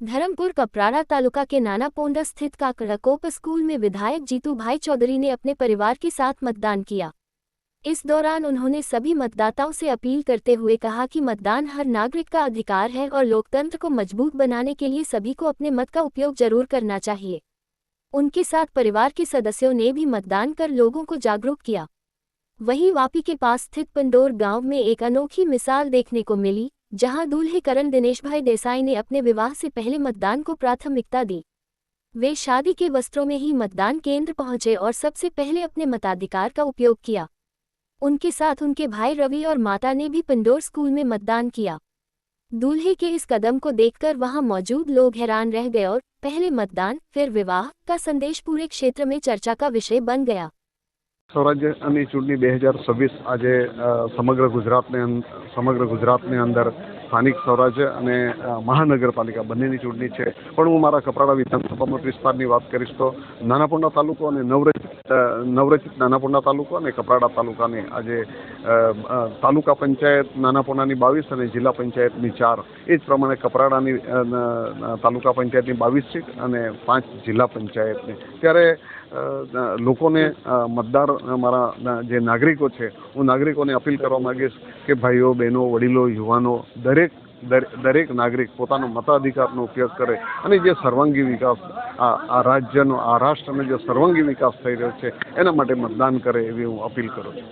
धर्मपुर कपराड़ा तालुका के नानापोंडा स्थित काकड़कोप स्कूल में विधायक जीतूभाई चौधरी ने अपने परिवार के साथ मतदान किया। इस दौरान उन्होंने सभी मतदाताओं से अपील करते हुए कहा कि मतदान हर नागरिक का अधिकार है और लोकतंत्र को मजबूत बनाने के लिए सभी को अपने मत का उपयोग जरूर करना चाहिए। उनके साथ परिवार के सदस्यों ने भी मतदान कर लोगों को जागरूक किया। वहीं वापी के पास स्थित पंडोर गांव में एक अनोखी मिसाल देखने को मिली, जहां दूल्हे करण दिनेश भाई देसाई ने अपने विवाह से पहले मतदान को प्राथमिकता दी। वे शादी के वस्त्रों में ही मतदान केंद्र पहुंचे और सबसे पहले अपने मताधिकार का उपयोग किया। उनके साथ उनके भाई रवि और माता ने भी पंडोर स्कूल में मतदान किया। दूल्हे के इस कदम को देखकर वहां मौजूद लोग हैरान रह गए और पहले मतदान फिर विवाह का संदेश पूरे क्षेत्र में चर्चा का विषय बन गया। स्वराज्यની ચૂંટણી 2026 આજે સમગ્ર ગુજરાતની અંદર સ્થાનિક સ્વરાજ્ય અને મહાનગરપાલિકા બંનેની ચૂંટણી છે। પણ હું મારા કપરાડા વિધાનસભા મત વિસ્તારની વાત કરીશ તો નાનાપોંડા તાલુકો અને નવરચિત નાનાપોંડા તાલુકો અને કપરાડા તાલુકાની આજે તાલુકા પંચાયત નાનાપોંડાની 22 અને જિલ્લા પંચાયતની 4, એ જ પ્રમાણે કપરાડાની તાલુકા પંચાયતની 22 સીટ અને 5 જિલ્લા પંચાયતની। ત્યારે લોકોને મતદાર મારા જે નાગરિકો છે, હું નાગરિકોને અપીલ કરવા માંગીશ કે ભાઈઓ, બહેનો, વડીલો, યુવાનો દરેક નાગરિક પોતાનો મતાધિકારનો ઉપયોગ કરે અને જે સર્વાંગી વિકાસ આ રાજ્યનો, આ રાષ્ટ્રનો જે સર્વાંગી વિકાસ થઈ રહ્યો છે એના માટે મતદાન કરે એવી હું અપીલ કરું છું।